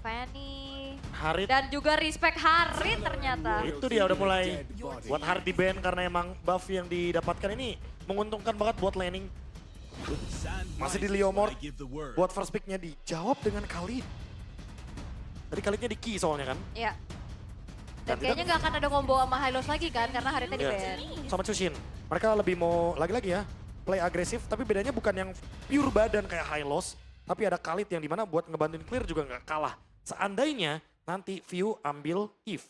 Fanny. Harit. Dan juga respect Harit ternyata. Itu dia udah mulai buat Harit di ban karena emang buff yang didapatkan ini menguntungkan banget buat laning. Masih di Leomord, buat first picknya dijawab dengan Khalid. Tadi Khalidnya di key soalnya kan. Iya. Dan Dan kayaknya nggak akan ada combo sama Hylos lagi kan karena Haritnya di Iya. ban. Sama Chushin. Mereka lebih mau lagi-lagi ya play agresif, tapi bedanya bukan yang pure badan kayak Hylos, tapi ada Khalid yang dimana buat ngebantuin clear juga nggak kalah. Seandainya nanti View ambil Eve.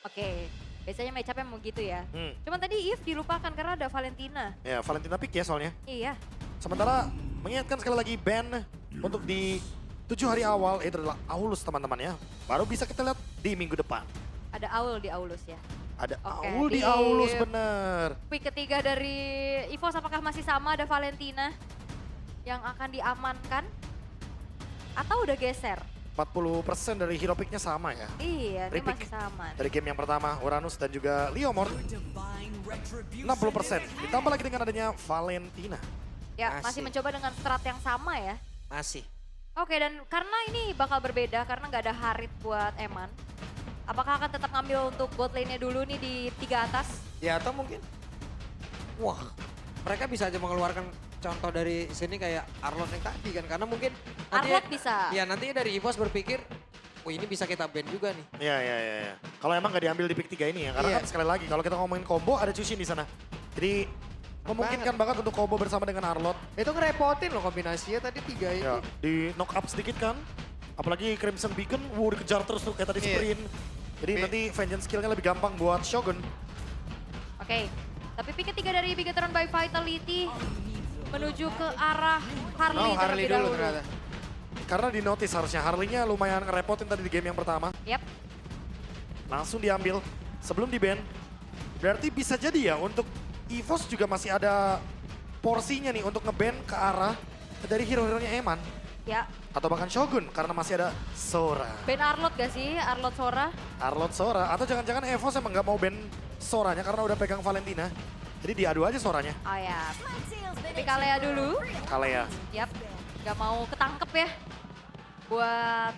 Oke, biasanya match-up-nya mau gitu ya. Hmm. Cuman tadi Eve dilupakan karena ada Valentina. Ya Valentina pick ya soalnya. Iya. Sementara mengingatkan sekali lagi ban untuk di 7 hari awal itu adalah Aulus teman-teman ya. Baru bisa kita lihat di minggu depan. Ada Aul di Aulus ya. Ada Oke, Aul di di- Aulus bener. Pick ketiga dari EVOS apakah masih sama ada Valentina yang akan diamankan? Atau udah geser? 40% dari hero picknya sama ya. Iya, ini Repick. masih sama. Dari game yang pertama Uranus dan juga Leomord 60%. Ditambah lagi dengan adanya Valentina. Ya, masih Masih. mencoba dengan strat yang sama ya. Masih. Oke, dan karena ini bakal berbeda karena nggak ada Harit buat Eman. Apakah akan tetap ngambil untuk bot lane-nya dulu nih di 3 atas? Ya atau mungkin, wah mereka bisa aja mengeluarkan contoh dari sini kayak Arlot yang tadi kan. Karena mungkin Arlot bisa. Ya nantinya dari EVOS berpikir, oh ini bisa kita ban juga nih. Iya, iya, iya. Ya. Kalau emang nggak diambil di pick 3 ini ya. Karena Iya. kan sekali lagi kalau kita ngomongin combo ada Chushin di sana. Jadi memungkinkan banget untuk combo bersama dengan Arlot. Itu ngerepotin loh kombinasinya tadi 3 ini. Ya, di knock up sedikit kan. Apalagi Crimson Beacon, dikejar terus tuh kayak tadi Iya. sprint. Jadi nanti vengeance skillnya lebih gampang buat Shogun. Oke, tapi pick ketiga dari Bigatron by Vitality menuju ke arah Harley Oh terlebih Harley dulu dahulu. ternyata. Karena di notice harusnya Harley-nya lumayan ngerepotin tadi di game yang pertama. Yap, Langsung diambil sebelum di ban. Berarti bisa jadi ya untuk EVOS juga masih ada porsinya nih untuk ngeban ke arah dari hero-heronya Eman. ya. Atau bahkan Shogun karena masih ada Sora. Ben Arlot gak sih? Arlot Sora? Arlot Sora. Atau jangan-jangan EVOS emang nggak mau ban Soranya karena udah pegang Valentina. Jadi diadu aja Soranya. Oh ya. Tapi Kalea dulu. Kalea. Yap, gak mau ketangkep ya. Buat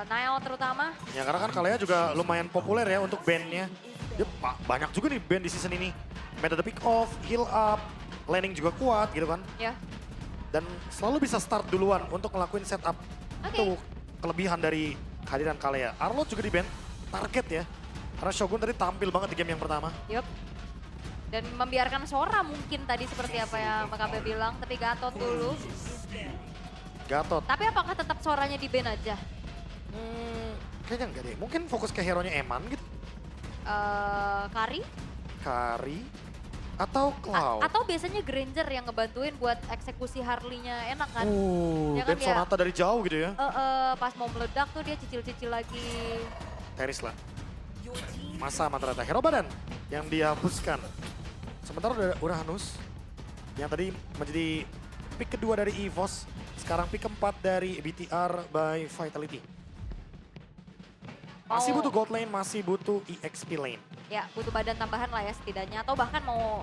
Nail terutama. Ya karena kan Kalea juga lumayan populer ya untuk bandnya. Dia banyak juga nih band di season ini. Metode pick off, heal up, laning juga kuat gitu kan. Ya. Dan selalu bisa start duluan untuk ngelakuin setup. Oke. Itu kelebihan dari kehadiran Kalea. Arlot juga di band, target ya. Karena Shogun tadi tampil banget di game yang pertama. Yup. Dan membiarkan Sora mungkin tadi seperti apa yang Mbak Kabe bilang. Tapi Gatot dulu. Gatot. Tapi apakah tetap Soranya di ban aja? Kayaknya enggak deh. Mungkin fokus ke hero-nya Eman gitu. Kari? Kari. Atau Cloud. Atau biasanya Granger yang ngebantuin buat eksekusi Harley-nya enak kan? Ya kan Dan dia- Sonata dari jauh gitu ya. Pas mau meledak tuh dia cicil-cicil lagi. Teris lah. Masa ternyata hero badan yang dihapuskan. Sementara udah Uranus yang tadi menjadi pick kedua dari EVOS. Sekarang pick keempat dari BTR by Vitality. Masih Mau- butuh gold lane, masih butuh EXP lane. Ya, butuh badan tambahan lah ya setidaknya. Atau bahkan mau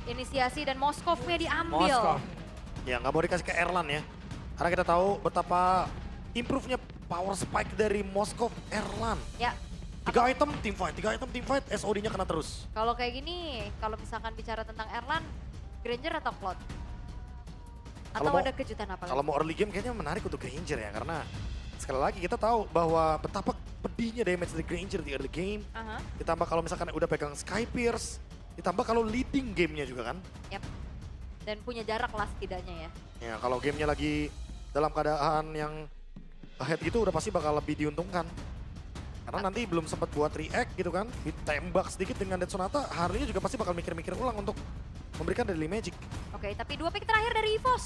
inisiasi dan Moskov-nya diambil. Moskov. Ya nggak mau dikasih ke Erlan ya. Karena kita tahu betapa improve-nya power spike dari Moskov Erlan. Ya, 3 item team fight, SOD-nya kena terus. kalau kayak gini, kalau misalkan bicara tentang Erlan, Granger atau Cloud? Atau Kalau mau- ada kejutan apa Kalau lagi? mau early game kayaknya menarik untuk Granger ya. Karena sekali lagi kita tahu bahwa betapa pedihnya damage dari Granger di early game. Aha, Ditambah kalau misalkan udah pegang Sky Pierce. Ditambah kalau leading gamenya juga kan. yap. Dan punya jarak lah setidaknya ya. Ya kalau gamenya lagi dalam keadaan yang ahead gitu udah pasti bakal lebih diuntungkan. Karena nanti belum sempat buat react gitu kan. Ditembak sedikit dengan Dead Sonata. Harinya juga pasti bakal mikir-mikir ulang untuk memberikan Deadly Magic. Oke, tapi 2 pick terakhir dari EVOS.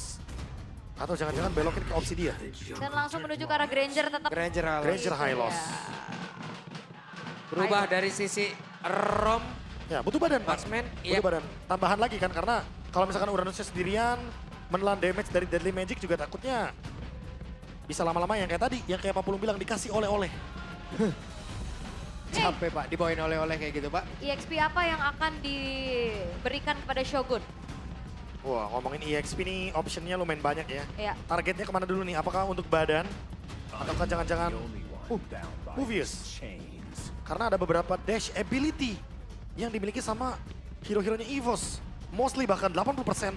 Atau jangan-jangan belokin ke opsi dia. Dan langsung menuju ke arah Granger tetap. Granger Halo. Granger high loss. Ya. Berubah dari sisi Rom, Ya butuh badan Pak. Marksman, Butuh iya. badan. Tambahan lagi kan karena kalau misalkan Uranusnya sendirian menelan damage dari Deadly Magic juga takutnya bisa lama-lama yang kayak tadi, yang kayak Pak Pulung bilang dikasih oleh-oleh. Capek Pak, dibawain oleh-oleh kayak gitu Pak. EXP apa yang akan diberikan kepada Shogun? Wah ngomongin EXP nih optionnya lumayan banyak ya. Ya, Targetnya kemana dulu nih? Apakah untuk badan? Ataukah jangan-jangan Movius? Karena ada beberapa dash ability yang dimiliki sama hero-heronya EVOS. Mostly bahkan 80%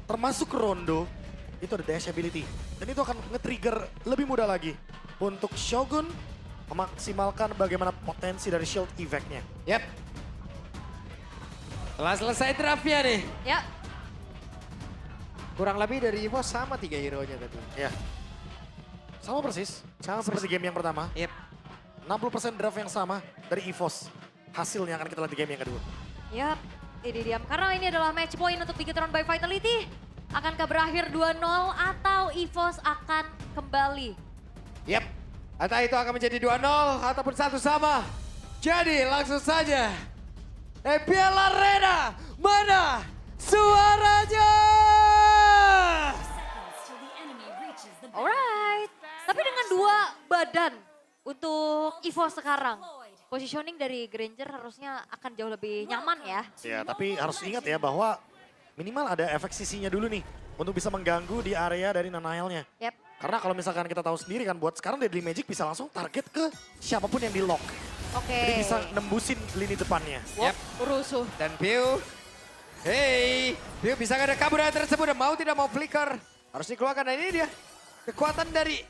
termasuk Rondo itu ada dash ability. Dan itu akan nge-trigger lebih mudah lagi untuk Shogun memaksimalkan bagaimana potensi dari shield effect-nya. Yap. Telah selesai draftnya nih. Ya, Kurang lebih dari EVOS sama 3 hero-nya tadi. Ya. Sama persis, sama seperti game yang pertama. Yap. 60% draft yang sama dari EVOS. Hasilnya akan kita lihat di game yang kedua. yap. Ini diam. Karena ini adalah match point untuk Bigetron by Vitality. Akankah berakhir 2-0 atau EVOS akan kembali? Yap. Entah itu akan menjadi 2-0 ataupun 1 sama. Jadi langsung saja. EPL Arena, mana suaranya? Alright. Tapi dengan 2 badan untuk EVOS sekarang. Positioning dari Granger harusnya akan jauh lebih nyaman ya. Ya, tapi harus ingat ya bahwa minimal ada efek sisinya dulu nih untuk bisa mengganggu di area dari Nanael-nya. Yap. Karena kalau misalkan kita tahu sendiri kan buat sekarang Deadly Magic bisa langsung target ke siapapun yang di lock. Oke. Jadi bisa nembusin lini depannya. Wop, rusuh. Dan Piu. Hey, Piu bisa nggak ada kabur dari tersebut dan mau tidak mau flicker. Harus dikeluarkan dan ini dia. Kekuatan dari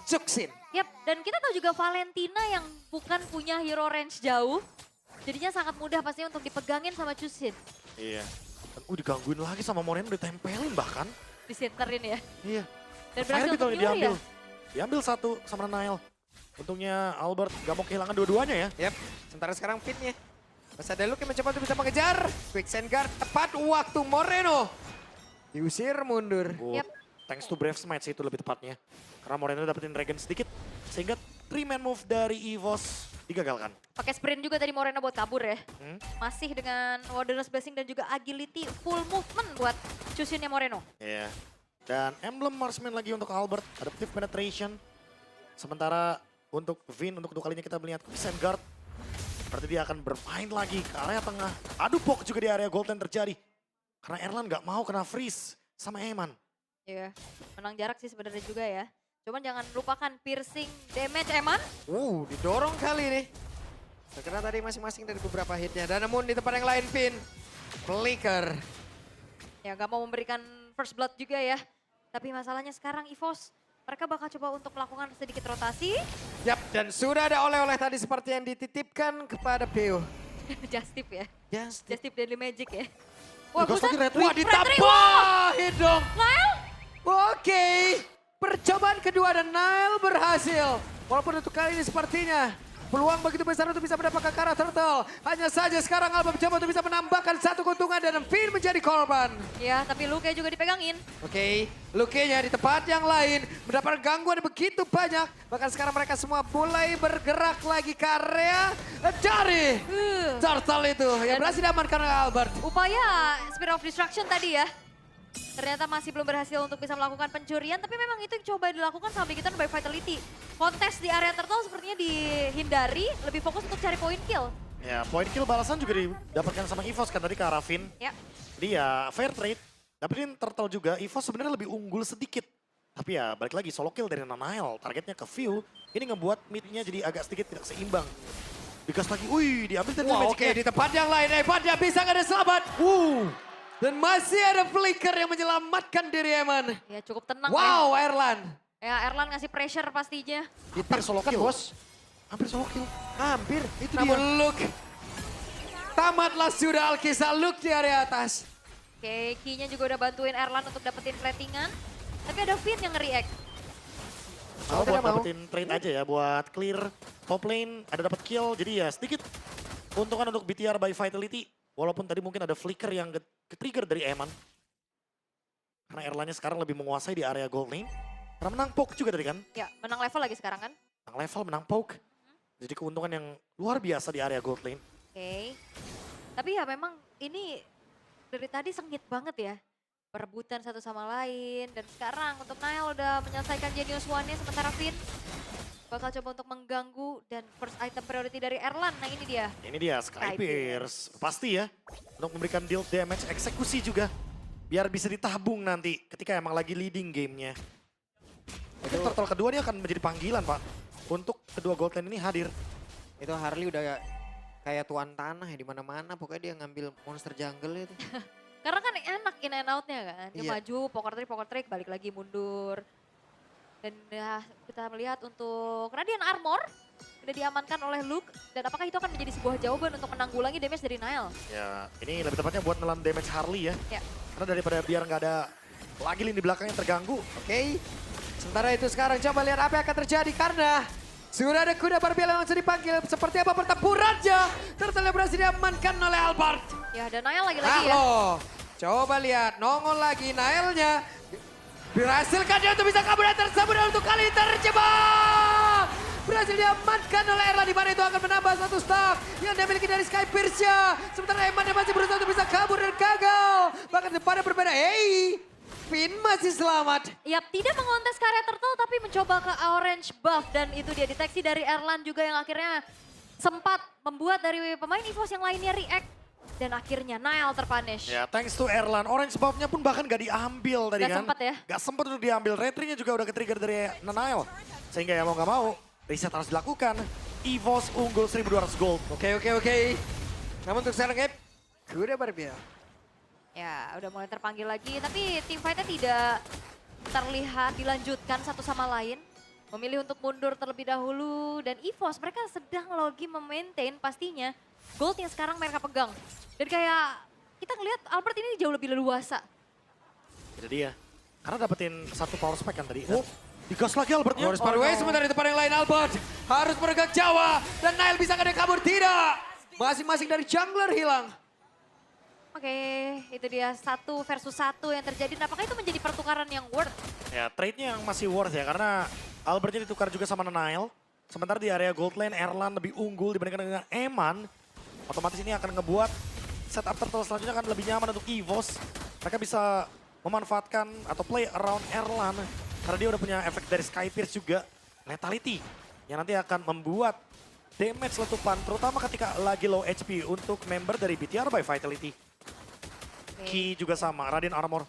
Juxin. Yap, dan kita tahu juga Valentina yang bukan punya hero range jauh. Jadinya sangat mudah pastinya untuk dipegangin sama Chusin. Iya. Dan digangguin lagi sama Moreno, ditempelin bahkan. Disenterin ya. Iya. Dan berhasil untuk nyuri diambil. ya. Diambil satu sama Nanael. Untungnya Albert gak mau kehilangan dua-duanya ya. Yap, sementara sekarang pinnya. Masih ada Luke yang mencoba untuk bisa mengejar. Quick send guard, tepat waktu Moreno. Diusir mundur. Oh, Yap. Thanks to Brave Smash itu lebih tepatnya. Karena Moreno dapetin Dragon sedikit. Sehingga 3-man move dari EVOS digagalkan. Pakai sprint juga tadi Moreno buat kabur ya. Hmm? Masih dengan Wardless Blessing dan juga agility full movement buat Chusinnya Moreno. Iya. Dan Emblem Marksman lagi untuk Albert. Adaptive Penetration. Sementara untuk Vin, untuk kedua kalinya kita melihat Quicksand Guard. Berarti dia akan bermain lagi ke area tengah. Adu pok juga di area Golden terjadi. Karena Erlan gak mau kena freeze sama Eman. Iya, menang jarak sih sebenarnya juga ya. Cuman jangan lupakan piercing damage Eman. Didorong kali ini. Terkena tadi masing-masing dari beberapa hitnya. Dan namun di tempat yang lain Vin. Flicker. Ya gak mau memberikan first blood juga ya. Tapi masalahnya sekarang EVOS, mereka bakal coba untuk melakukan sedikit rotasi. Yap, dan sudah ada oleh-oleh tadi seperti yang dititipkan kepada Pio. Justif ya, Just Justif Deadly Magic ya. Ghost buset. lagi Red Wing. Wah, ditambahin dong. Nile? Oke, percobaan kedua dan Nile berhasil. Walaupun untuk kali ini sepertinya peluang begitu besar untuk bisa mendapatkan Kara Turtle. Hanya saja sekarang Alba mencoba untuk bisa menambahkan satu keuntungan dan Finn menjadi korban. Ya, tapi Luke juga dipegangin. Oke, Luke-nya di tempat yang lain mendapatkan gangguan begitu banyak. Bahkan sekarang mereka semua mulai bergerak lagi ke area dari Turtle itu yang berhasil diamankan oleh Albert. Upaya Spear of Destruction tadi ya. Ternyata masih belum berhasil untuk bisa melakukan pencurian, tapi memang itu yang coba dilakukan sama Bigetron by Vitality. Kontes di area turtle sepertinya dihindari, lebih fokus untuk cari point kill. Ya, point kill balasan juga didapatkan sama EVOS kan tadi ke arah Vin. Ya, Dia fair trade, dapetin turtle juga. EVOS sebenarnya lebih unggul sedikit. Tapi ya balik lagi solo kill dari Nanael, targetnya ke View. Ini ngebuat mid-nya jadi agak sedikit tidak seimbang. Digas lagi, wih diambil dari Wah, Magic-nya. oke, di tempat yang lain, dia bisa nggak ada selamat. Dan masih ada flicker yang menyelamatkan diri Eman. ya cukup tenang Wow, Erlan. ya. Ya Erlan ngasih pressure pastinya. Hampir solo kill. Bos. Hampir solo kill. Hampir. Itu Namun dia. Luke. Tamatlah sudah Alkisah Luke di area atas. Oke, Key-nya juga udah bantuin Erlan untuk dapetin platingan. Tapi ada Finn yang nge-react. Oh, tidak buat mau. dapetin trade aja ya, buat clear top lane, ada dapat kill, jadi ya sedikit keuntungan untuk BTR by Vitality. Walaupun tadi mungkin ada flicker yang ke-trigger dari Eman. Karena Erlannya sekarang lebih menguasai di area gold lane. Karena menang poke juga tadi kan, Ya, menang level lagi sekarang kan. menang level, menang poke. Jadi keuntungan yang luar biasa di area gold lane. Oke. Tapi ya memang ini dari tadi sengit banget ya. Perebutan satu sama lain. Dan sekarang untuk Nile udah menyelesaikan Genius One-nya sementara Finn bakal coba untuk mengganggu dan first item priority dari Erlan. Nah ini dia. Ini dia Sky Pierce. Pasti ya, untuk memberikan deal damage eksekusi juga. Biar bisa ditabung nanti ketika emang lagi leading gamenya. Mungkin turtle kedua ini akan menjadi panggilan, Pak. Untuk kedua gold lane ini hadir. Itu Harley udah kayak tuan tanah ya di mana-mana. Pokoknya dia ngambil monster jungle itu. Karena kan enak in and out-nya kan. Dia Iya. maju, poker trick, balik lagi mundur. Dan ya, kita melihat untuk Radiant Armor udah diamankan oleh Luke. Dan apakah itu akan menjadi sebuah jawaban untuk menanggulangi damage dari Nile? Ya, ini lebih tepatnya buat nelan damage Harley ya. Ya. Karena daripada biar nggak ada lagi lini belakang yang terganggu. Oke. Sementara itu sekarang coba lihat apa yang akan terjadi karena sudah ada kuda barbel yang langsung dipanggil. Seperti apa pertempurannya. Turtle berhasil diamankan oleh Albert. Ya, dan Nile lagi-lagi ya. Halo. Coba lihat, nongol lagi Nailnya. Berhasilkan dia untuk bisa kabur dan tersambut dan untuk kali ini terjebak. Berhasil diamankan oleh Erlan di mana itu akan menambah satu stack yang dimiliki dari Sky Pierce-nya. Sementara Eman yang masih berusaha untuk bisa kabur dan gagal. Bahkan pada berbeda, Finn masih selamat. Yap, tidak mengontes karya Turtle tapi mencoba ke orange buff. Dan itu dia deteksi dari Erlan juga yang akhirnya sempat membuat dari pemain EVOS yang lainnya react. Dan akhirnya Nile terpunish. Ya, thanks to Erlan. Orange buff-nya pun bahkan gak diambil tadi Gak kan. sempat ya. Gak sempat untuk diambil. Retry-nya juga udah ke-trigger dari Nile. Sehingga ya mau gak mau, reset harus dilakukan. EVOS unggul 1200 gold. Oke. Namun untuk sekarang Ep, kuda barbel. Ya, udah mulai terpanggil lagi. Tapi tim fight-nya tidak terlihat dilanjutkan satu sama lain. Memilih untuk mundur terlebih dahulu. Dan EVOS mereka sedang lagi memaintain pastinya gold yang sekarang mereka pegang. Dan kayak kita ngelihat Albert ini jauh lebih leluasa. Itu dia. Karena dapetin satu power spike kan tadi. Dan digas lagi Albertnya. Harus paruway sementara itu pada yang lain Albert. Harus bergerak Jawa. Dan Nile bisa ada kabur, tidak. Masing-masing dari jungler hilang. Oke, itu dia 1 versus 1 yang terjadi. Nah, apakah itu menjadi pertukaran yang worth? Ya, trade-nya yang masih worth ya. Karena Albertnya ditukar juga sama Nile. Sementara di area gold lane, Erlan lebih unggul dibandingkan dengan Eman. Otomatis ini akan ngebuat setup Turtle selanjutnya akan lebih nyaman untuk EVOS. Mereka bisa memanfaatkan atau play around Erlan. Karena dia udah punya efek dari Sky Pierce juga. Lethality. Yang nanti akan membuat damage letupan. Terutama ketika lagi low HP untuk member dari BTR by Vitality. Oke. Key juga sama, Radiant Armor.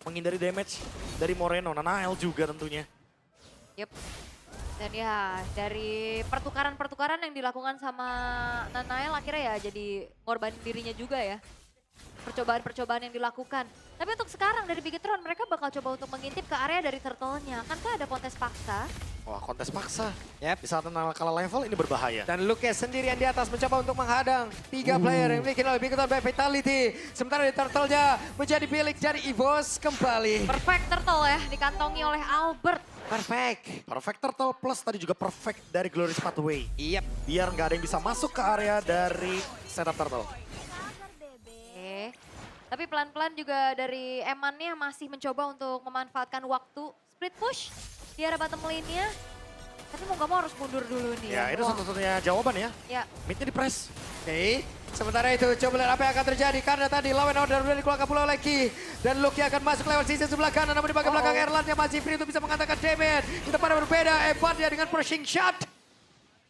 Menghindari damage dari Moreno. Nanael juga tentunya. Yep. Dan ya dari pertukaran-pertukaran yang dilakukan sama Nanael akhirnya ya jadi ngorbanin dirinya juga ya. Percobaan-percobaan yang dilakukan. Tapi untuk sekarang dari Bigetron mereka bakal coba untuk mengintip ke area dari Turtle-nya. Akankah ada kontes paksa? Wah, kontes paksa. Yep. Di saat Nanael kalah level ini berbahaya. Dan Lucas sendirian di atas mencoba untuk menghadang 3 player yang dimiliki oleh Bigetron by Vitality. Sementara di Turtle-nya menjadi milik dari EVOS kembali. Perfect Turtle ya dikantongi oleh Albert. Perfect. Perfect Turtle plus tadi juga perfect dari Glorious Pathway. Yep. Biar nggak ada yang bisa masuk ke area dari setup Turtle. Oke. Tapi pelan-pelan juga dari Eman-nya masih mencoba untuk memanfaatkan waktu split push di area bottom lane-nya. Tapi mau gak mau harus mundur dulu nih Ya, itu Wah. satu-satunya jawaban ya. Ya, Midnya di press. Oke, sementara itu coba lihat apa yang akan terjadi karena tadi lawan order sudah dikeluarkan pula oleh Ki. Dan Lucky akan masuk lewat sisi sebelah kanan namun di bagian belakang Erlan yang masih free untuk bisa mengatakan damage. Kita pada berbeda, Evan dia dengan pushing shot.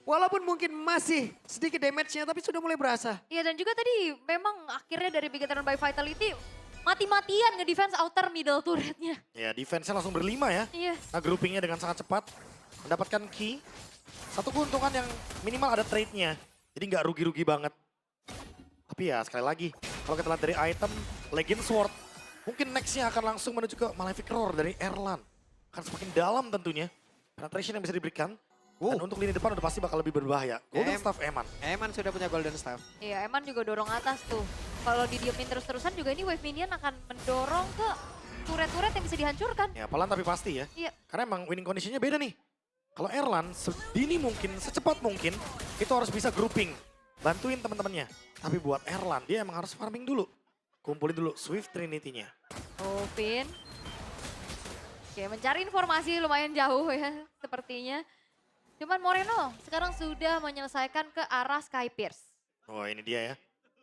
Walaupun mungkin masih sedikit damage-nya tapi sudah mulai berasa. iya dan juga tadi memang akhirnya dari Bigetron by Vitality mati-matian nge-defense outer middle turret-nya. Ya, defense-nya langsung berlima ya. Iya. Nah, groupingnya dengan sangat cepat. Mendapatkan key. Satu keuntungan yang minimal ada trade-nya. Jadi nggak rugi-rugi banget. Tapi ya sekali lagi, kalau kita lihat dari item Legend Sword, mungkin next-nya akan langsung menuju ke Malefic Roar dari Erlan. Akan semakin dalam tentunya. Penetration yang bisa diberikan. Dan untuk lini depan udah pasti bakal lebih berbahaya. Golden Staff Eman. Eman sudah punya golden staff. Iya, Eman juga dorong atas tuh. Kalau didiemin terus-terusan juga ini wave minion akan mendorong ke turret-turret yang bisa dihancurkan. Ya pelan tapi pasti ya. Iya. Karena emang winning conditionnya beda nih. Kalau Erlan sedini mungkin, secepat mungkin, itu harus bisa grouping. Bantuin teman-temannya. Tapi buat Erlan, dia emang harus farming dulu. Kumpulin dulu Swift Trinity-nya. Oh, Vin. Oke, mencari informasi lumayan jauh ya sepertinya. Cuman Moreno sekarang sudah menyelesaikan ke arah Sky Pierce. Wah ini dia ya.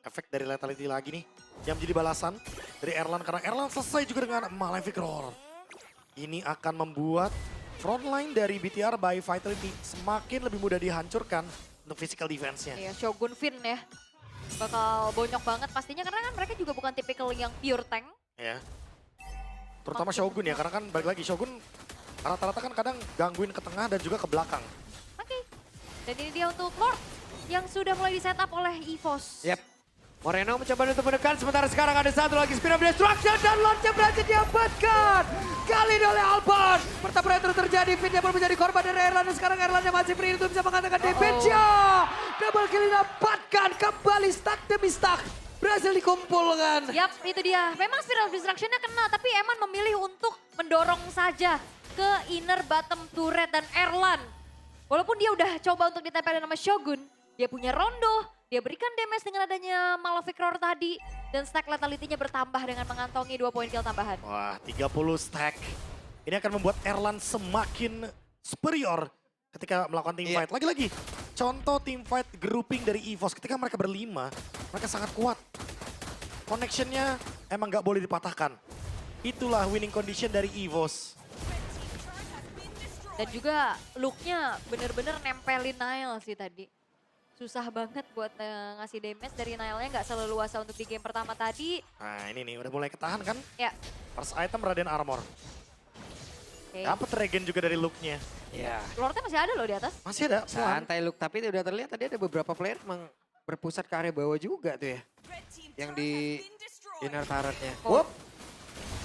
Efek dari Lethality lagi nih. Yang menjadi balasan dari Erlan. Karena Erlan selesai juga dengan Malefic Roar. Ini akan membuat frontline dari BTR by Vitality semakin lebih mudah dihancurkan untuk physical defense-nya. Iya, Shogun Vin ya. Bakal bonyok banget pastinya karena kan mereka juga bukan tipikal yang pure tank. Ya. Terutama Shogun ya, karena kan balik lagi Shogun Rata-rata kan kadang gangguin ke tengah dan juga ke belakang. Oke. Dan ini dia untuk Lord yang sudah mulai di setup oleh EVOS. Yep. Moreno mencoba untuk menekan, sementara sekarang ada satu lagi Spear of Destruction dan Lordnya berhasil diamankan. Kali ini oleh Alban. Pertempuran terus terjadi, Fitnya pun menjadi korban dari Erlan dan sekarang Erlannya masih free untuk bisa mengatakan damage-nya. Double kill didapatkan, kembali stack demi stack. Berhasil dikumpulkan. Yap, itu dia. Memang Spear of Destruction-nya kena, tapi Eman memilih untuk mendorong saja ke inner bottom turret dan Erlan. Walaupun dia udah coba untuk ditempelin sama Shogun, dia punya Rondo, dia berikan damage dengan adanya Malefic Roar tadi. Dan stack lethality-nya bertambah dengan mengantongi 2 poin kill tambahan. Wah, 30 stack. Ini akan membuat Erlan semakin superior ketika melakukan team fight. Lagi-lagi, contoh team fight grouping dari EVOS. Ketika mereka berlima, mereka sangat kuat. Connection-nya emang nggak boleh dipatahkan. Itulah winning condition dari EVOS. Dan juga look-nya bener-bener nempelin Nile sih tadi. Susah banget buat ngasih damage dari Nile-nya, nggak seleluasa untuk di game pertama tadi. Nah ini nih, udah mulai ketahan kan? Ya, First item Radiant Armor. oke. Dapat regen juga dari look-nya. Ya. Lordnya masih ada loh di atas. Masih ada. Santai look, tapi udah terlihat tadi ada beberapa player emang berpusat ke area bawah juga tuh ya. Yang di inner turret-nya. Oh. Whoop.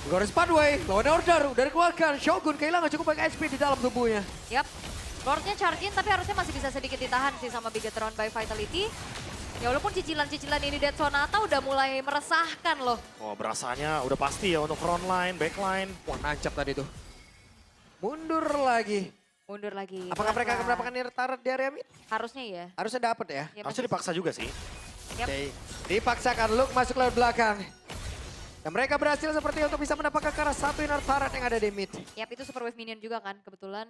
Goris Padway, lawan order, udah dikeluarkan. Shogun kehilangan cukup banyak HP di dalam tubuhnya. Yap, Lordnya charge in tapi harusnya masih bisa sedikit ditahan sih sama Bigetron by Vitality. Ya walaupun cicilan-cicilan ini Dead Sonata udah mulai meresahkan loh. Oh berasanya udah pasti ya untuk front line, back line. Wah nancap tadi tuh. Mundur lagi. Mundur lagi. Apakah mereka akan pelan-pelan. mendapatkan inner turret di area mid? Harusnya ya. Harusnya dapat ya. Ya, Harusnya masih- dipaksa juga sih. Yap. Oke. Dipaksakan Luke masuk lewat belakang. Dan mereka berhasil seperti untuk bisa mendapatkan ke arah satu inner turret yang ada di mid. Yap, itu Super Wave Minion juga kan kebetulan.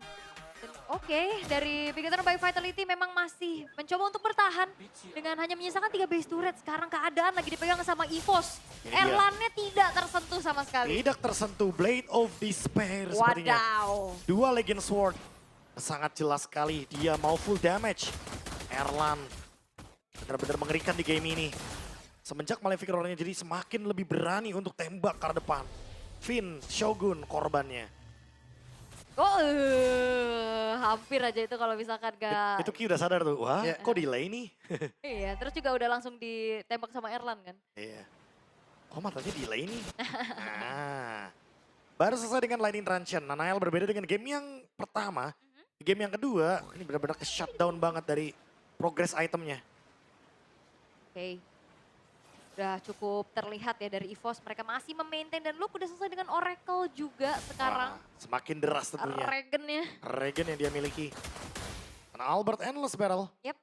Dan oke, dari Bigetron by Vitality memang masih mencoba untuk bertahan dengan hanya menyisakan 3 base turret. Sekarang keadaan lagi dipegang sama EVOS. Ini dia. Erlannya tidak tersentuh sama sekali. Tidak tersentuh Blade of Despair sepertinya. Wadaw. Dua Legend Sword. Sangat jelas sekali dia mau full damage. Erlan benar-benar mengerikan di game ini. Semenjak Malefic Roar-nya jadi semakin lebih berani untuk tembak ke arah depan. Finn, Shogun korbannya. Oh, hampir aja itu kalau misalkan gak... Itu Ki udah sadar tuh, wah Ya. kok delay nih? Iya, terus juga udah langsung ditembak sama Erlan kan. Iya. Kok matanya delay nih? Nah, baru selesai dengan Lightning Truncheon. Nanael berbeda dengan game yang pertama. Di game yang kedua, ini benar-benar ke shutdown banget dari progress itemnya. Oke. Udah cukup terlihat ya dari EVOS. Mereka masih memaintain dan Luke udah selesai dengan Oracle juga sekarang. Wah, semakin deras tentunya. Regennya. Regen yang dia miliki. Dan Albert Endless Barrel Yep.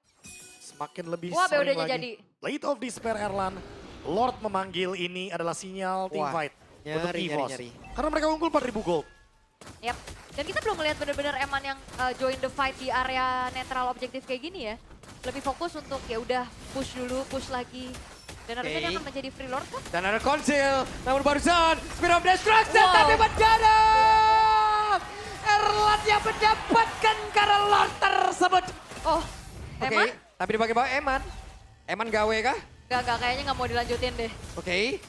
semakin lebih Wah, sering BOD-nya lagi. jadi. Blade of Despair Erlan. Lord memanggil ini adalah sinyal team Wah, fight untuk nyari, EVOS. nyari. Karena mereka unggul 4.000 gold. Yep. Dan kita belum melihat benar-benar Eman yang join the fight di area netral objektif kayak gini ya. Lebih fokus untuk ya udah push dulu, push lagi. Dan harusnya dia Oke. akan menjadi free lord kan? Dan ada konsil, namun barusan Spear of Destruction Wow. tapi mendadak. Erlan yang mendapatkan karena Lord tersebut. Oh, Oke, Eman? tapi dipakai bawa Eman. Eman gawe kah? Gak, kayaknya nggak mau dilanjutin deh. Oke.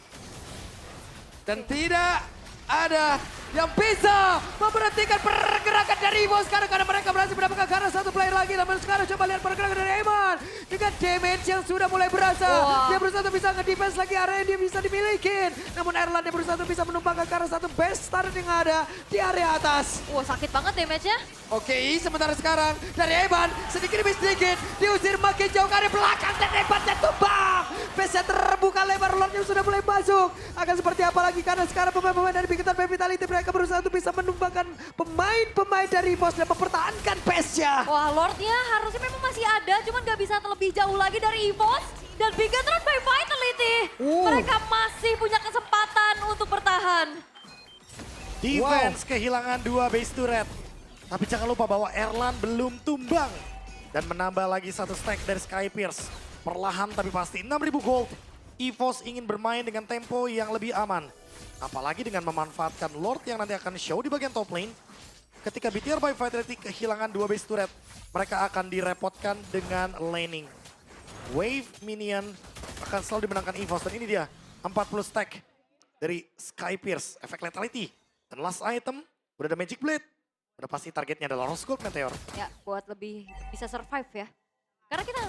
Dan tidak ada yang bisa memberhentikan pergerakan dari EVOS sekarang karena mereka berhasil mendapatkan karena satu player lagi. Namun sekarang coba lihat pergerakan dari Eman dengan damage yang sudah mulai berasa. Wah. Dia berusaha untuk bisa nge-defense lagi area yang dia bisa dimiliki. Namun Erlan dia berusaha untuk bisa menumpangkan karena satu best start yang ada di area atas. Wah, sakit banget damage-nya. Oke, sementara sekarang dari Eman sedikit demi sedikit diusir makin jauh ke area belakang dan Emannya tumbang. Base-nya terbuka lebar, Lordnya sudah mulai masuk. Akan seperti apa lagi karena sekarang pemain-pemain dari Bigetron Vitality mereka berusaha untuk bisa menumbangkan pemain-pemain dari EVOS dan mempertahankan base-nya. Wah, Lordnya harusnya memang masih ada, cuman gak bisa terlebih jauh lagi dari EVOS. Dan Bigetron by Vitality, mereka masih punya kesempatan untuk bertahan. Defense kehilangan 2 base turret. Tapi jangan lupa bahwa Erlan belum tumbang. Dan menambah lagi satu stack dari Sky Pierce. Perlahan tapi pasti 6.000 gold. EVOS ingin bermain dengan tempo yang lebih aman. Apalagi dengan memanfaatkan Lord yang nanti akan show di bagian top lane. Ketika BTR by Vitality kehilangan 2 base turret, mereka akan direpotkan dengan laning. Wave Minion akan selalu dimenangkan EVOS. Dan ini dia 40 stack dari Sky Pierce, efek lethality. Dan last item, udah ada Magic Blade. Udah pasti targetnya adalah Rose Gold Meteor. Ya, buat lebih bisa survive ya. Karena kita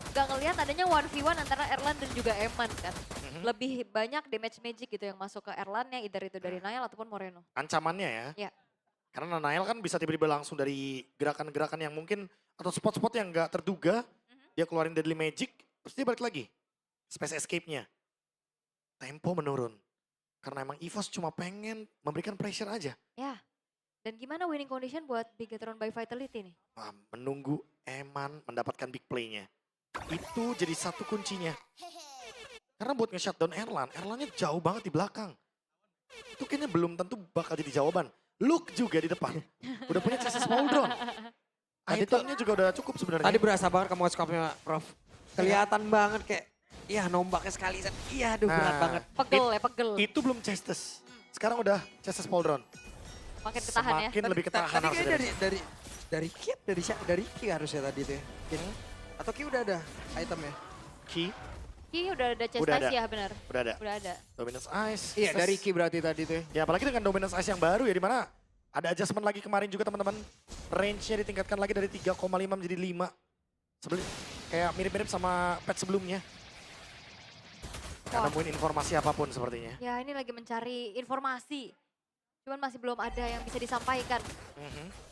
nggak ngelihat adanya 1v1 antara Erlan dan juga Eman kan. Lebih banyak damage magic gitu yang masuk ke Erlannya, either itu dari Niall ataupun Moreno. Ancamannya ya. Ya, Karena Nanael kan bisa tiba-tiba langsung dari gerakan-gerakan yang mungkin atau spot-spot yang nggak terduga, dia keluarin Deadly Magic, terus dia balik lagi. Space escape-nya. Tempo menurun. Karena emang EVOS cuma pengen memberikan pressure aja. ya. Dan gimana winning condition buat Bigatron by Vitality nih? Wah, menunggu Eman mendapatkan big play-nya. Itu jadi satu kuncinya. Karena buat nge-shutdown Erlannya jauh banget di belakang. Itu kayaknya belum tentu bakal jadi jawaban. Luke juga di depan. Udah punya chassis Pauldron. Itemnya juga udah cukup sebenarnya. Tadi berasa banget kamu scope-nya, Prof. Kelihatan banget kayak, iya nombaknya sekali. Iya, aduh berat Nah, banget. Pegel ya, pegel. Itu belum chassis. Sekarang udah chassis Pauldron. Makin ketahan ya. Semakin lebih ketahan Tadi harusnya kayak dari Ki harusnya tadi tuh ya. Atau Ki udah ada itemnya? Ki, Ki udah ada chest Udah ice ada. ya benar. udah ada. Udah ada. Dominance Ice. Iya, Ses- dari Ki berarti tadi tuh ya. Ya apalagi dengan Dominance Ice yang baru ya, dimana ada adjustment lagi kemarin juga teman-teman. Range-nya ditingkatkan lagi dari 3,5 menjadi 5. Kayak mirip-mirip sama patch sebelumnya. Gak Wah. nemuin informasi apapun sepertinya. Ya ini lagi mencari informasi. Cuman masih belum ada yang bisa disampaikan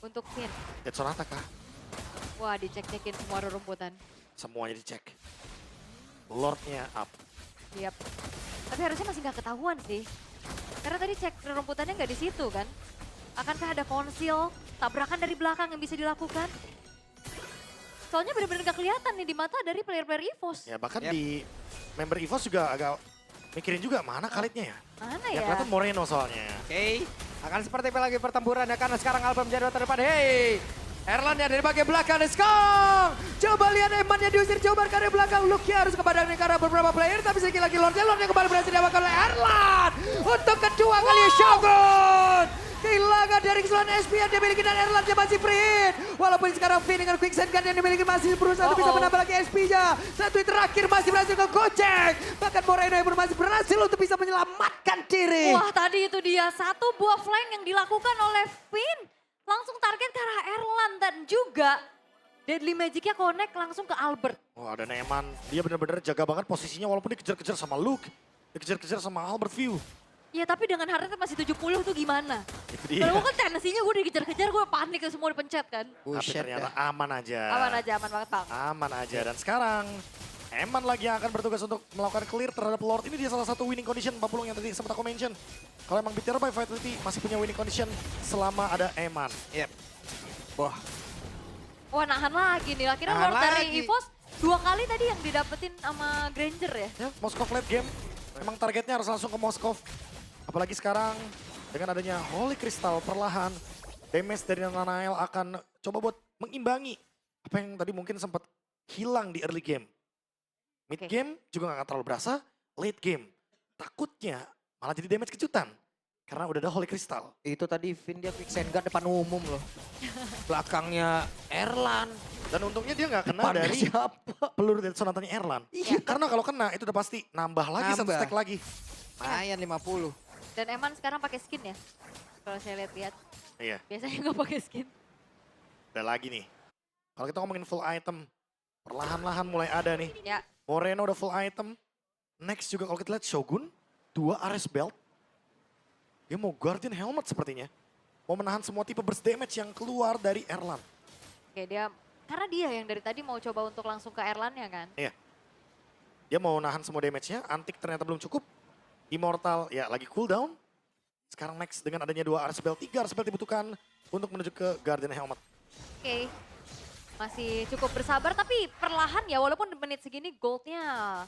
untuk Finn. Dead Sonata kah? Wah dicek-cekin semua rerumputan. Semuanya dicek. Lordnya up. Yap. Tapi harusnya masih nggak ketahuan sih. Karena tadi cek rerumputannya nggak di situ kan. Akankah ada konsil, tabrakan dari belakang yang bisa dilakukan? Soalnya benar-benar nggak kelihatan nih di mata dari player-player EVOS. Ya bahkan Yap. di member EVOS juga agak mikirin juga mana kalitnya ya. Mana Yang ya? kelihatan Moreno soalnya. Oke, akan seperti apa lagi pertempuran ya karena sekarang Alba menjadi terdepan. Hey, Erlan ya dari bagian belakang, let's go! Coba lihat Eman yang diusir coba dari belakang. Lucky harus ke badan karena beberapa player, tapi sedikit lagi Lordnya kembali berhasil diamankan oleh Erlan. Untuk kedua kali Shogun. Kehilangan dari keseluruhan SP yang dimiliki dan Erlan yang masih free hit. Walaupun sekarang Finn dengan quicksand gun yang dimiliki masih berusaha untuk bisa menambah lagi SP-nya. Satu hit terakhir masih berhasil ke gocek. Bahkan Moreno yang masih berhasil untuk bisa menyelamatkan diri. Wah tadi itu dia satu buah flank yang dilakukan oleh Finn. Langsung target ke arah Erlan dan juga Deadly Magic-nya connect langsung ke Albert. Wah ada Neman, dia benar-benar jaga banget posisinya walaupun dikejar-kejar sama Luke. Dikejar-kejar sama Albert View. Ya tapi dengan heart rate masih 70 tuh gimana? Itu dia. Kalau kan tendensinya gue dikejar-kejar, gue panik semua dipencet kan. Tapi ternyata aman aja. Aman aja, aman banget Bang. Aman aja. Dan sekarang Eman lagi yang akan bertugas untuk melakukan clear terhadap Lord. Ini dia salah satu winning condition 40 yang tadi sempat aku mention. Kalau emang Bitter by Vitality masih punya winning condition selama ada Eman. Yep. Wah, Wah nahan lagi nih, akhirnya Nahan Lord dari lagi. EVOS 2 kali tadi yang didapetin sama Granger ya. Ya, Moskov late game. Emang targetnya harus langsung ke Moskov. Apalagi sekarang dengan adanya Holy Crystal perlahan. Damage dari Nanael akan coba buat mengimbangi apa yang tadi mungkin sempat hilang di early game. Mid Oke. game juga gak terlalu berasa, late game. Takutnya malah jadi damage kejutan. Karena udah ada Holy Crystal. itu tadi Finn dia quicksand gun depan umum loh. Belakangnya Erlan. Dan untungnya dia gak kena Depannya dari siapa? peluru dari sonatanya Erlan. Iya. Karena kalau kena itu udah pasti nambah lagi satu Nambah. stack lagi. Lumayan 50. Dan Eman sekarang pakai skin ya. Kalau saya lihat-lihat, Iya, biasanya nggak pakai skin. udah lagi nih. Kalau kita ngomongin full item, perlahan-lahan mulai ada nih. Ya, Moreno udah full item. Next juga kalau kita lihat Shogun, 2 Ares Belt. Dia mau Guardian Helmet sepertinya. Mau menahan semua tipe burst damage yang keluar dari Erlan. oke dia, karena dia yang dari tadi mau coba untuk langsung ke Erlan ya kan. Dia mau nahan semua damage-nya, Antik ternyata belum cukup. Immortal ya lagi cooldown. Sekarang next dengan adanya 2 Ares Belt, 3 Ares Belt dibutuhkan untuk menuju ke Guardian Helmet. Oke, masih cukup bersabar tapi perlahan ya walaupun menit segini goldnya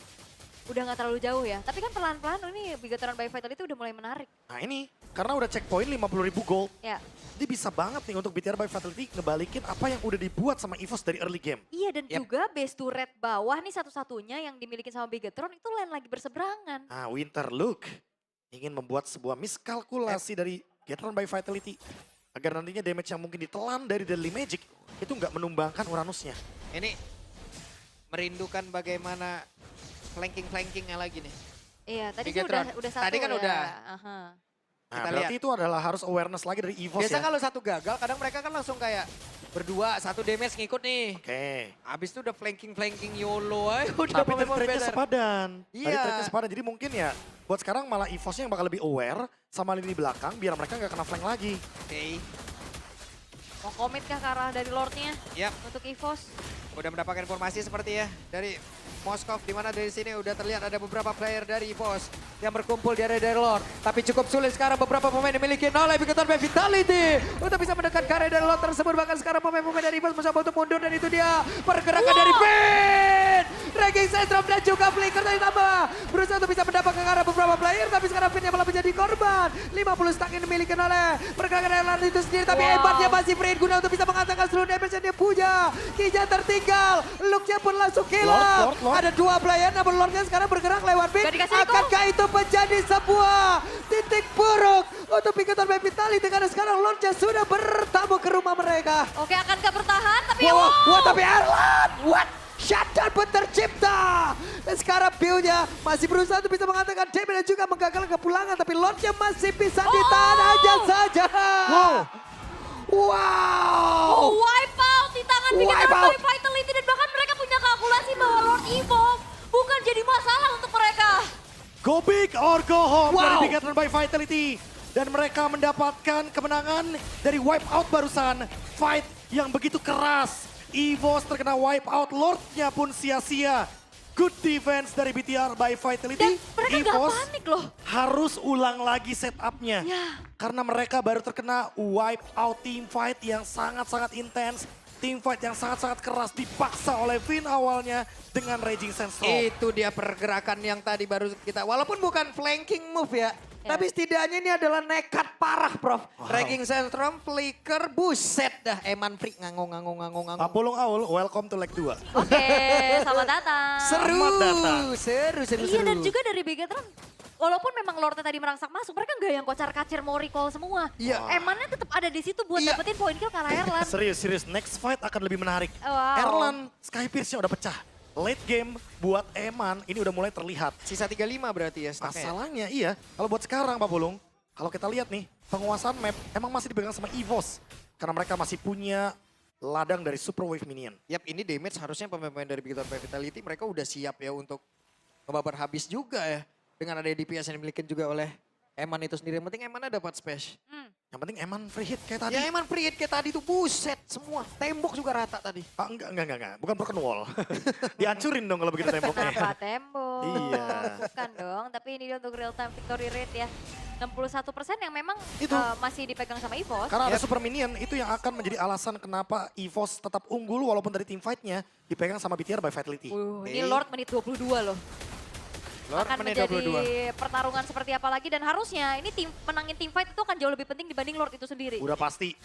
udah nggak terlalu jauh ya. Tapi kan perlahan-perlahan ini Bigatron by Vitality udah mulai menarik. Nah ini, karena udah checkpoint 50.000 gold. Ya, Dia bisa banget nih untuk BTR by Fatality ngebalikin apa yang udah dibuat sama EVOS dari early game. iya dan Yap. juga base turret bawah nih satu-satunya yang dimiliki sama Bigatron itu lane lagi berseberangan. Nah, Winter Look ingin membuat sebuah miskalkulasi dari Gatron by Vitality agar nantinya damage yang mungkin ditelan dari Deadly Magic itu nggak menumbangkan Uranusnya. Ini merindukan bagaimana flanking-flankingnya lagi nih. Iya, tadi sih Bigatron. udah satu Tadi kan ya. udah. Aha. Nah, Kita berarti lihat. itu adalah harus awareness lagi dari EVOS Biasa ya. kalau satu gagal, kadang mereka kan langsung kayak berdua, satu damage ngikut nih. Oke. Abis itu udah flanking YOLO aja. Udah Tapi pemain trade-nya better. sepadan. Tadi Iya. trade-nya sepadan. Jadi mungkin ya buat sekarang malah EVOS-nya yang bakal lebih aware sama lini belakang biar mereka nggak kena flank lagi. Oke. Mau komit kah ke arah dari Lordnya Yap. untuk EVOS? Udah mendapatkan informasi seperti ya dari Moskov, di mana dari sini udah terlihat ada beberapa player dari EVOS yang berkumpul di area dari Lord. Tapi cukup sulit sekarang beberapa pemain dimiliki oleh Big By Vitality untuk bisa mendekat ke area dari Lord tersebut. Bahkan sekarang pemain-pemain dari EVOS mencoba untuk mundur dan itu dia pergerakan dari Finn. Ranking Sentrum dan juga Flicker tadi tambah. Berusaha untuk bisa mendapatkan ke arah beberapa player, tapi sekarang Finn yang malah menjadi korban. 50 stack yang dimiliki oleh pergerakan dari Lord itu sendiri. Tapi Wow. hebatnya masih Finn guna untuk bisa mengatakan seluruh damage yang dia punya. Kija tertinggal, Luke-nya pun langsung hilang. Lord. Ada dua player, namun Lordnya sekarang bergerak lewat Finn. Gak dikasih recall. Akankah itu menjadi sebuah titik buruk untuk Big By Vitality karena sekarang Lordnya sudah bertamu ke rumah mereka. Oke, akankah bertahan? Tapi Wah, tapi Erlan, what? Shutdown pun tercipta. Dan sekarang Bill-nya masih berusaha untuk bisa mengatakan damage dan juga menggagalkan kepulangan. Tapi Lordnya masih bisa ditahan aja saja. Wow. wipe out di tangan Big Wipe By out. Vitality dan bahkan mereka punya kalkulasi bahwa Lord Evo bukan jadi masalah untuk mereka. Go big or go home Wow. dari Big by Vitality. Dan mereka mendapatkan kemenangan dari wipe out barusan. Fight yang begitu keras. EVOS terkena wipe out, Lordnya pun sia-sia. Good defense dari BTR by Vitality. Dan mereka nggak EVOS panik loh. harus ulang lagi setupnya. Ya. Karena mereka baru terkena wipe out team fight yang sangat-sangat intens. Team fight yang sangat-sangat keras dipaksa oleh Finn awalnya dengan Raging Sandstorm. Itu dia pergerakan yang tadi baru kita, walaupun bukan flanking move ya. Ya. Tapi setidaknya ini adalah nekat parah, Prof. Wow. Ranking Sentrum, Flicker, buset dah. Eman Freak ngangong. Pak Pulung Aul, welcome to leg 2. Oke, selamat datang. Seru, Selamat datang. seru. Iya dan juga dari Bigetron, walaupun memang Lordnya tadi merangsak masuk, mereka nggak yang kocar-kacir mau recall semua. Iya. Emannya tetap ada di situ buat Iya. dapetin poin kill karena Erlan. Serius. Next fight akan lebih menarik. Wow. Erlan, Skypierce-nya udah pecah. Late game buat Eman ini udah mulai terlihat. Sisa 35 berarti ya stacknya. Masalahnya iya, kalau buat sekarang Pak Pulung, kalau kita lihat nih, penguasaan map emang masih dipegang sama EVOS. Karena mereka masih punya ladang dari Super Wave Minion. Yap, ini damage harusnya pemain-pemain dari Big by Vitality mereka udah siap ya untuk ngebabar habis juga ya. Dengan ada DPS yang dimiliki juga oleh Eman itu sendiri. Yang penting Emannya dapat splash. Yang penting Eman free hit kayak tadi. Ya Eman free hit kayak tadi tuh buset semua. Tembok juga rata tadi. Ah, enggak. Bukan broken wall. Dihancurin dong kalau begitu temboknya. Kenapa tembok? Iya. Bukan dong, tapi ini dia untuk real time victory rate ya. 61% yang memang Itu. masih dipegang sama EVOS. Karena ada Super Minion, itu yang akan menjadi alasan kenapa EVOS tetap unggul walaupun dari team fight-nya dipegang sama BTR by Vitality. Ini Lord menit 22 loh. Lord Akan menit menjadi pertarungan seperti apa lagi dan harusnya ini tim menangin tim fight itu akan jauh lebih penting dibanding Lord itu sendiri. Udah pasti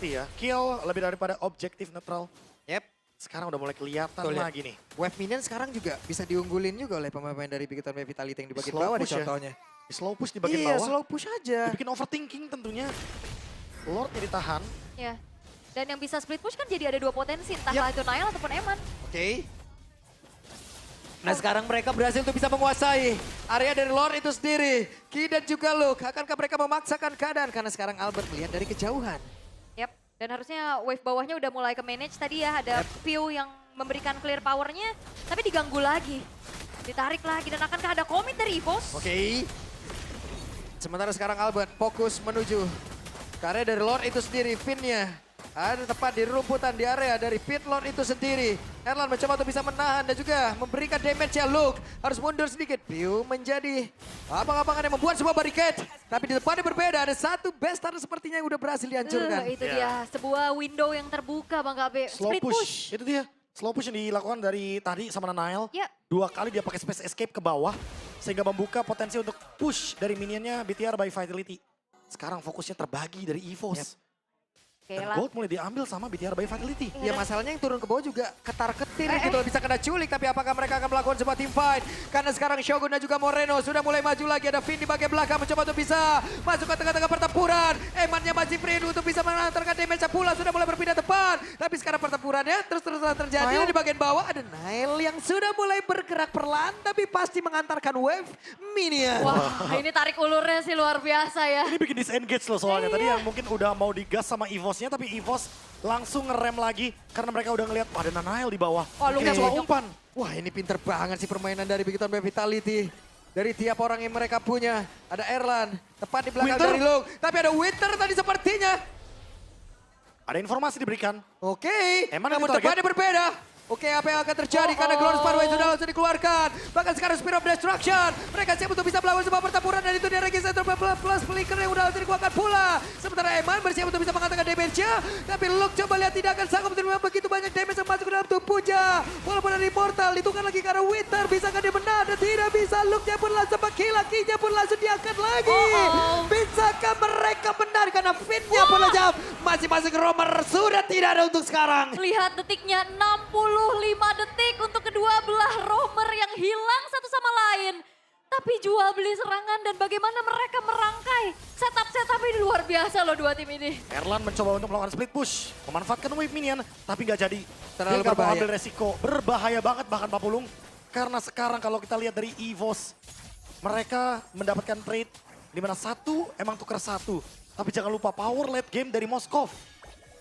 ya. Kill lebih daripada objektif netral. Yep. Sekarang udah mulai kelihatan Tuh, lihat. lagi nih. Wave Minion sekarang juga bisa diunggulin juga oleh pemain-pemain dari Big by Vitality yang di bagian Slow bawah di push ya. contohnya. Di slow push di bagian Iya, bawah. slow push aja. Dibikin overthinking tentunya. Lordnya ditahan. Ya. Dan yang bisa split push kan jadi ada dua potensi, entah itu Niall ataupun Eman. Oke. Nah sekarang mereka berhasil untuk bisa menguasai area dari Lord itu sendiri. Ki dan juga Luke, akankah mereka memaksakan keadaan? Karena sekarang Albert melihat dari kejauhan. Yap. Dan harusnya wave bawahnya udah mulai ke manage tadi ya, ada view yang memberikan clear powernya, tapi diganggu lagi. Ditarik lagi dan akankah ada komit dari EVOS? Oke. Sementara sekarang Albert fokus menuju ke area dari Lord itu sendiri. Finn-nya ada tepat di rumputan di area dari pit Lord itu sendiri. Erlan mencoba untuk bisa menahan dan juga memberikan damage ya. Luke harus mundur sedikit. View menjadi abang-abangan yang membuat sebuah barricade. Tapi di depannya berbeda, ada satu Bestar sepertinya yang udah berhasil dihancurkan. Itu Ya. dia, sebuah window yang terbuka Bang Gabe. Slow Split push. Itu dia. Slow push yang dilakukan dari tadi sama Nile. Ya. 2 kali dia pakai space escape ke bawah. Sehingga membuka potensi untuk push dari minionnya BTR by Vitality. Sekarang fokusnya terbagi dari EVOS. Oke Dan lah. gold mulai diambil sama BTR by Vitality. Ya masalahnya yang turun ke bawah juga ketar-ketir gitu loh, bisa kena culik. Tapi apakah mereka akan melakukan sebuah team fight? Karena sekarang Shogun dan juga Moreno sudah mulai maju lagi. Ada Finn di bagian belakang mencoba untuk bisa masuk ke tengah-tengah pertempuran. Emannya masih free untuk bisa mengantarkan damage pula. Sudah mulai berpindah depan. Tapi sekarang pertempurannya terus-terusan terjadi. Nile. Dan di bagian bawah ada Nile yang sudah mulai bergerak perlahan. Tapi pasti mengantarkan wave minion. Wah, ini tarik ulurnya sih luar biasa ya. Ini bikin disengage loh soalnya. Tadi yang mungkin udah mau digas sama EVOS-nya, tapi EVOS langsung ngerem lagi karena mereka udah ngeliat, wah ada Nanael di bawah. Wah, lu Oke. nggak bonyok. umpan. Wah ini pinter banget sih permainan dari Big Time Vitality. Dari tiap orang yang mereka punya. Ada Erlan, tepat di belakang Winter. dari Long. Tapi ada Winter tadi sepertinya. Ada informasi diberikan. Oke, Emang namun itu target? tepatnya berbeda. Oke, apa yang akan terjadi karena Glorious Pathway sudah langsung dikeluarkan. Bahkan sekarang Spear of Destruction. Mereka siap untuk bisa melawan sebuah pertempuran dan itu dia Registrator plus Flicker yang udah langsung dikeluarkan pula. Sementara Eman bersiap untuk bisa mengatakan damage-nya. Tapi Luke coba lihat tidak akan sanggup menerima begitu banyak damage yang masuk ke dalam tubuhnya. Walaupun ada Immortal, ditunggu lagi karena Winter. Bisakah dia benar dan tidak bisa. Luke-nya pun langsung pakai lakinya pun langsung diangkat lagi. Bisakah mereka benar karena Finn-nya pun aja masing-masing romer sudah tidak ada untuk sekarang. Lihat detiknya 65 detik untuk kedua belah romer yang hilang satu sama lain. Tapi jual beli serangan dan bagaimana mereka merangkai. Setup ini luar biasa loh dua tim ini. Erlan mencoba untuk melakukan split push. Memanfaatkan wave minion, tapi nggak jadi. Terlalu Dia nggak mau berbahaya. ambil resiko. Berbahaya banget bahkan Pak Pulung. Karena sekarang kalau kita lihat dari EVOS, mereka mendapatkan trade di mana satu emang tukar satu. Tapi jangan lupa power late game dari Moskov.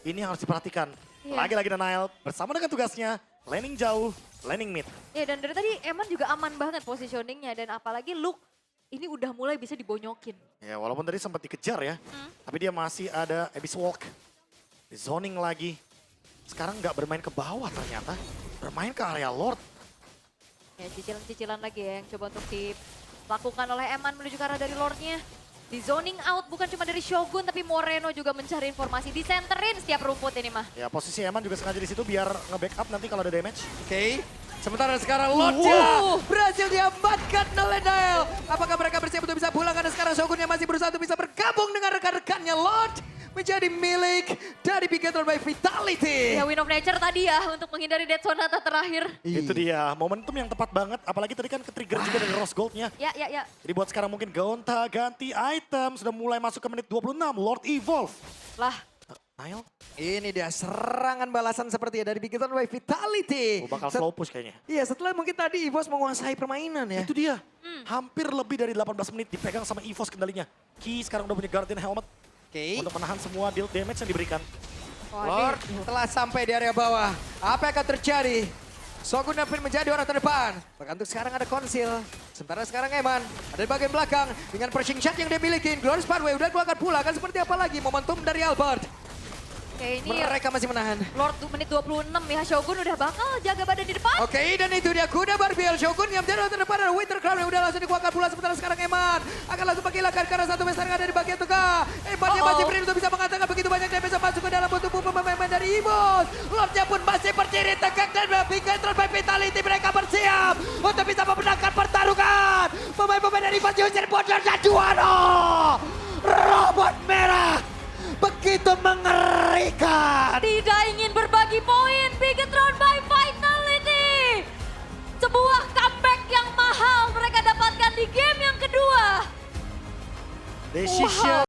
Ini yang harus diperhatikan. Iya. Lagi-lagi Nanael bersama dengan tugasnya, laning jauh, laning mid. Ya dan dari tadi Eman juga aman banget positioningnya dan apalagi Luke ini udah mulai bisa dibonyokin. Ya walaupun tadi sempat dikejar ya, tapi dia masih ada Abyss Walk. Di zoning lagi. Sekarang nggak bermain ke bawah ternyata, bermain ke area Lord. Ya cicilan-cicilan lagi ya yang coba untuk dilakukan oleh Eman menuju ke arah dari Lordnya. Di zoning out bukan cuma dari Shogun tapi Moreno juga mencari informasi. Disenterin setiap rumput ini mah. Ya posisi Eman juga sengaja di situ biar nge-backup nanti kalau ada damage. Oke, sementara sekarang Lordnya berhasil diamankan oleh Nile. Apakah mereka bersiap untuk bisa pulang karena sekarang Shogun yang masih berusaha untuk bisa bergabung dengan rekan-rekannya. Lord menjadi milik dari Big Time by Vitality. Ya Win of Nature tadi ya untuk menghindari Dead Sonata terakhir. Itu dia, momentum yang tepat banget. Apalagi tadi kan ke-trigger juga dari Rose Gold-nya. Ya. Jadi buat sekarang mungkin gonta ganti item. Sudah mulai masuk ke menit 26, Lord Evolve. Lah, Nile, Ini dia serangan balasan seperti ya dari Big Time by Vitality. bakal slow push kayaknya. Iya, setelah mungkin tadi EVOS menguasai permainan ya. Itu dia, hampir lebih dari 18 menit dipegang sama EVOS kendalinya. Ki sekarang udah punya Guardian Helmet Oke. untuk menahan semua deal damage yang diberikan. Lord telah sampai di area bawah. Apa yang akan terjadi? Shogun dan Finn menjadi orang terdepan. Bahkan untuk sekarang ada Konsil. Sementara sekarang Eman ada di bagian belakang. Dengan pressing shot yang dia miliki. Glorious Pathway udah keluarkan pula. Kan seperti apa lagi momentum dari Albert. Oke ini Mereka masih menahan. Lord menit 26 ya. Shogun udah bakal jaga badan di depan. Oke, dan itu dia kuda Barbiel. Shogun yang menjadi orang terdepan ada Winter Crown yang udah langsung dikeluarkan pula. Sementara sekarang Eman akan langsung menghilangkan karena satu besar ada di bagian tengah. Emannya masih free untuk bisa mengatakan begitu banyak damage yang masuk ke dalam tubuh pemain-pemain dari EVOS. Lordnya pun masih berdiri tegak dan Big Time by Vitality mereka bersiap untuk bisa memenangkan pertarungan. Pemain-pemain dari EVOS diusir bodor dan Duano. Robot merah begitu mengerikan. Tidak ingin berbagi poin. Bigetron by Vitality. Sebuah comeback yang mahal mereka dapatkan di game yang kedua. Decision